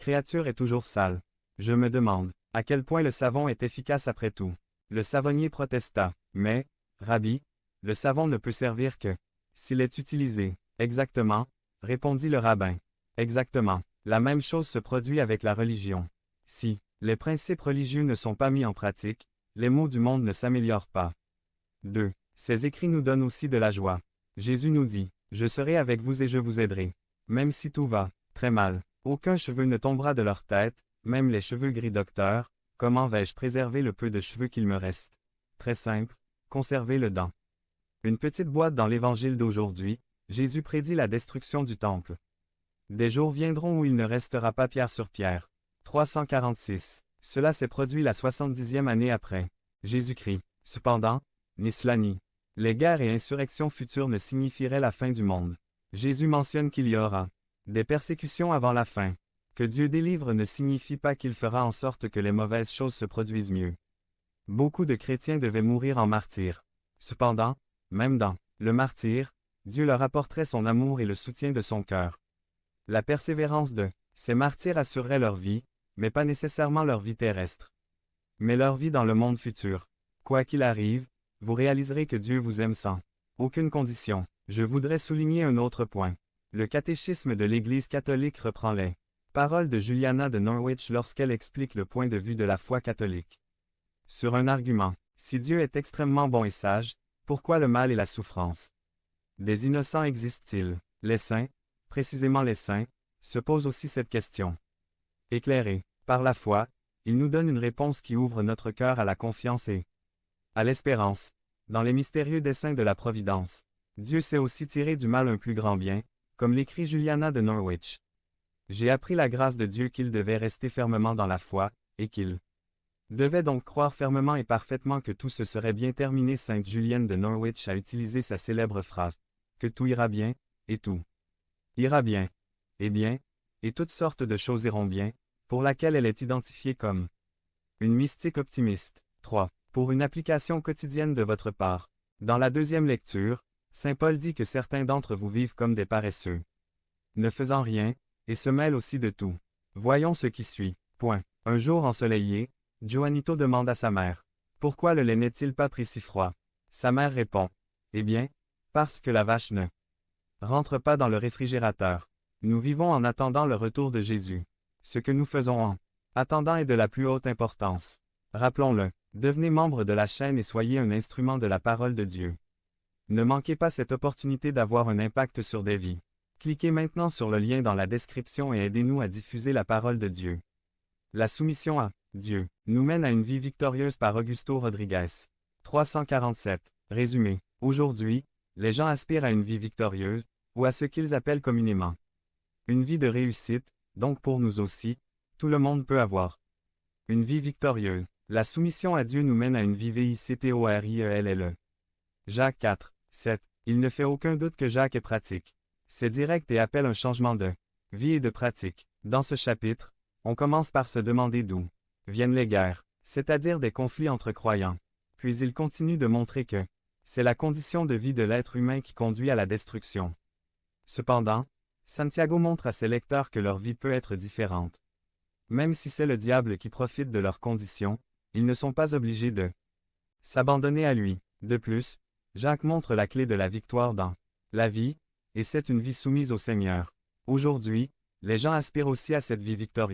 créature est toujours sale. Je me demande à quel point le savon est efficace après tout. Le savonnier protesta. Mais, Rabbi, le savon ne peut servir que s'il est utilisé. Exactement, répondit le rabbin. Exactement. La même chose se produit avec la religion. Si les principes religieux ne sont pas mis en pratique, les maux du monde ne s'améliorent pas. 2. Ces écrits nous donnent aussi de la joie. Jésus nous dit, « Je serai avec vous et je vous aiderai. » Même si tout va très mal, aucun cheveu ne tombera de leur tête, même les cheveux gris docteur. Comment vais-je préserver le peu de cheveux qu'il me reste? Très simple, conserver le dent. Une petite boîte dans l'Évangile d'aujourd'hui, Jésus prédit la destruction du temple. Des jours viendront où il ne restera pas pierre sur pierre. 346. Cela s'est produit la 70e année après Jésus-Christ. Cependant, ni cela ni les guerres et insurrections futures ne signifieraient la fin du monde. Jésus mentionne qu'il y aura des persécutions avant la fin. Que Dieu délivre ne signifie pas qu'il fera en sorte que les mauvaises choses se produisent mieux. Beaucoup de chrétiens devaient mourir en martyrs. Cependant, même dans le martyr, Dieu leur apporterait son amour et le soutien de son cœur. La persévérance de ces martyrs assurerait leur vie, mais pas nécessairement leur vie terrestre. Mais leur vie dans le monde futur. Quoi qu'il arrive, vous réaliserez que Dieu vous aime sans aucune condition. Je voudrais souligner un autre point. Le catéchisme de l'Église catholique reprend les paroles de Juliana de Norwich lorsqu'elle explique le point de vue de la foi catholique. Sur un argument, si Dieu est extrêmement bon et sage, pourquoi le mal et la souffrance? Des innocents existent-ils? Les saints, précisément les saints, se posent aussi cette question. Éclairés par la foi, il nous donne une réponse qui ouvre notre cœur à la confiance et à l'espérance. Dans les mystérieux desseins de la providence, Dieu sait aussi tirer du mal un plus grand bien, comme l'écrit Juliana de Norwich. J'ai appris la grâce de Dieu qu'il devait rester fermement dans la foi, et qu'il devait donc croire fermement et parfaitement que tout se serait bien terminé. Sainte Julienne de Norwich a utilisé sa célèbre phrase, que tout ira bien, et tout ira bien, et toutes sortes de choses iront bien, pour laquelle elle est identifiée comme une mystique optimiste. 3. Pour une application quotidienne de votre part. Dans la deuxième lecture, Saint Paul dit que certains d'entre vous vivent comme des paresseux, ne faisant rien, et se mêlent aussi de tout. Voyons ce qui suit. Point. Un jour ensoleillé, Juanito demande à sa mère, « Pourquoi le lait n'est-il pas pris si froid ?» Sa mère répond, « Eh bien, parce que la vache ne rentre pas dans le réfrigérateur. » Nous vivons en attendant le retour de Jésus. Ce que nous faisons en attendant est de la plus haute importance. Rappelons-le, devenez membre de la chaîne et soyez un instrument de la parole de Dieu. Ne manquez pas cette opportunité d'avoir un impact sur des vies. Cliquez maintenant sur le lien dans la description et aidez-nous à diffuser la parole de Dieu. La soumission à Dieu nous mène à une vie victorieuse par Augusto Rodriguez. 347. Résumé. Aujourd'hui, les gens aspirent à une vie victorieuse, ou à ce qu'ils appellent communément une vie de réussite, donc pour nous aussi, tout le monde peut avoir une vie victorieuse. La soumission à Dieu nous mène à une vie victorielle. Jacques 4, 7. Il ne fait aucun doute que Jacques est pratique. C'est direct et appelle un changement de vie et de pratique. Dans ce chapitre, on commence par se demander d'où viennent les guerres, c'est-à-dire des conflits entre croyants. Puis il continue de montrer que c'est la condition de vie de l'être humain qui conduit à la destruction. Cependant, Santiago montre à ses lecteurs que leur vie peut être différente. Même si c'est le diable qui profite de leurs conditions, ils ne sont pas obligés de s'abandonner à lui. De plus, Jacques montre la clé de la victoire dans la vie, et c'est une vie soumise au Seigneur. Aujourd'hui, les gens aspirent aussi à cette vie victorieuse.